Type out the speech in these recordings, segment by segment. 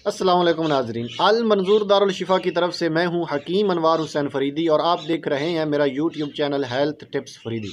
अस्सलाम वालेकुम नाजरीन, अल मंजूर दारुल शिफा की तरफ से मैं हूं हकीम अनवार हुसैन फरीदी और आप देख रहे हैं मेरा YouTube channel health tips Faridi.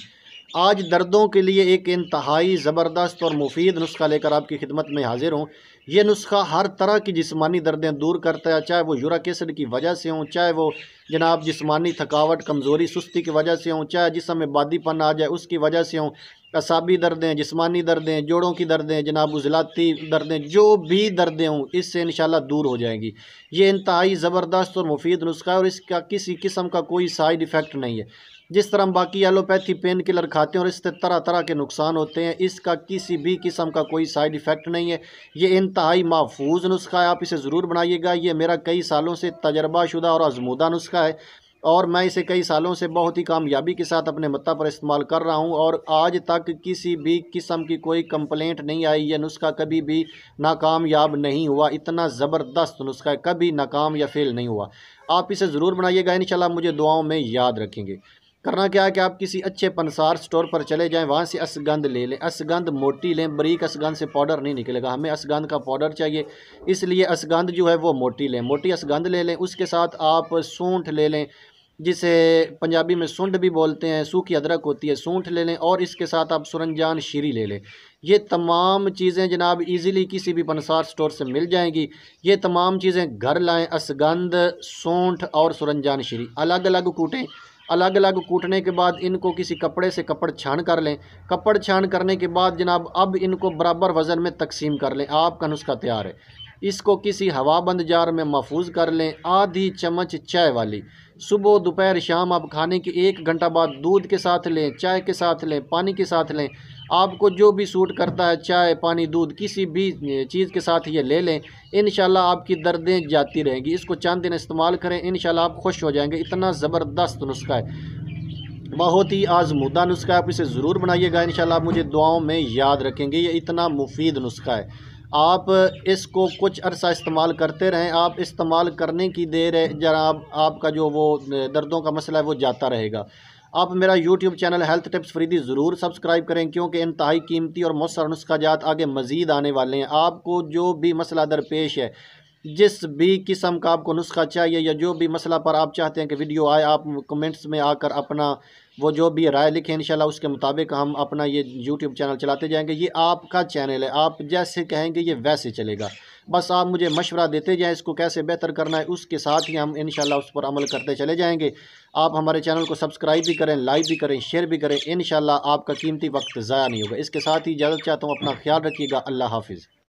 आज दर्दों के लिए एक इंतहाई ज़बरदस्त और मुफीद नुस्खा लेकर आपकी खिदमत में हाजिर हूँ। ये नुस्खा हर तरह की जिस्मानी दर्दें दूर करता है, चाहे वो यूरिक एसिड की वजह से हों, चाहे वो जनाब जिस्मानी थकावट कमज़ोरी सुस्ती की वजह से हों, चाहे जिस्म में बादीपन आ जाए उसकी वजह से हों, असाबी दर्दें, जिस्मानी दर्दें, जोड़ों की दर्दें, जनाब उजलाती दर्दें, जो भी दर्दें हों इससे इंशाल्लाह दूर हो जाएंगी। ये इंतहाई ज़बरदस्त और मुफीद नुस्खा है और इसका किसी किस्म का कोई साइड इफ़ेक्ट नहीं है। जिस तरह हम बाकी एलोपैथी पेन किलर खाते हैं और इससे तरह तरह के नुकसान होते हैं, इसका किसी भी किस्म का कोई साइड इफ़ेक्ट नहीं है। ये इंतहाई महफूज नुस्खा है, आप इसे ज़रूर बनाइएगा। ये मेरा कई सालों से तजर्बाशुदा और आजमूदा नुस्खा है और मैं इसे कई सालों से बहुत ही कामयाबी के साथ अपने मत्ता पर इस्तेमाल कर रहा हूं और आज तक किसी भी किस्म की कोई कंप्लेंट नहीं आई। यह नुस्खा कभी भी नाकामयाब नहीं हुआ। इतना ज़बरदस्त नुस्खा है, कभी नाकाम या फेल नहीं हुआ। आप इसे ज़रूर बनाइएगा, इंशाल्लाह मुझे दुआओं में याद रखेंगे। करना क्या है कि आप किसी अच्छे पंसार स्टोर पर चले जाएं, वहाँ से असगंध ले लें। असगंध मोटी लें, बारीक असगंध से पाउडर नहीं निकलेगा, हमें असगंध का पाउडर चाहिए, इसलिए असगंध जो है वो मोटी लें। मोटी असगंध ले लें। उसके साथ आप सूंठ ले लें, जिसे पंजाबी में सुंड भी बोलते हैं, सूखी अदरक होती है, सूंठ ले लें। और इसके साथ आप सुरंजान शीरी ले लें। ये तमाम चीज़ें जनाब इजीली किसी भी पंसार स्टोर से मिल जाएंगी। ये तमाम चीज़ें घर लाएं। असगंध, सूंठ और सुरंजान शीरी अलग अलग कूटें। अलग अलग कूटने के बाद इनको किसी कपड़े से कपड़ छान कर लें। कपड़ छान करने के बाद जनाब अब इनको बराबर वज़न में तकसीम कर लें। आपका नुस्खा तैयार है। इसको किसी हवाबंद जार में महफूज कर लें। आधी चम्मच चाय वाली सुबह दोपहर शाम आप खाने के 1 घंटा बाद दूध के साथ लें, चाय के साथ लें, पानी के साथ लें। आपको जो भी सूट करता है, चाय, पानी, दूध, किसी भी चीज़ के साथ ये ले लें। इंशाल्लाह आपकी दर्दें जाती रहेंगी। इसको चंद दिन इस्तेमाल करें, इंशाल्लाह आप खुश हो जाएंगे। इतना ज़बरदस्त नुस्खा है, बहुत ही आजमूदा नुस्खा है। आप इसे ज़रूर बनाइएगा, इंशाल्लाह आप मुझे दुआओं में याद रखेंगे। ये इतना मुफीद नुस्खा है। आप इसको कुछ अरसा इस्तेमाल करते रहें। आप इस्तेमाल करने की देर है जनाब, आपका जो वो दर्दों का मसला है वो जाता रहेगा। आप मेरा YouTube channel health tips Faridi ज़रूर सब्सक्राइब करें, क्योंकि इंतहाई कीमती और मौसर नुस्खा जात आगे मज़ीद आने वाले हैं। आपको जो भी मसला दरपेश है, जिस भी किस्म का आपको नुस्खा चाहिए या जो भी मसला पर आप चाहते हैं कि वीडियो आए, आप कमेंट्स में आकर अपना वो जो भी राय लिखें, इंशाल्लाह उसके मुताबिक हम अपना ये यूट्यूब चैनल चलाते जाएंगे। ये आपका चैनल है, आप जैसे कहेंगे ये वैसे चलेगा। बस आप मुझे मशवरा देते जाएं इसको कैसे बेहतर करना है, उसके साथ ही हम इंशाल्लाह उस पर अमल करते चले जाएंगे। आप हमारे चैनल को सब्सक्राइब भी करें, लाइक भी करें, शेयर भी करें। इंशाल्लाह आपका कीमती वक्त ज़ाया नहीं होगा। इसके साथ ही इजाज़त चाहता हूँ। अपना ख्याल रखिएगा। अल्लाह हाफिज़।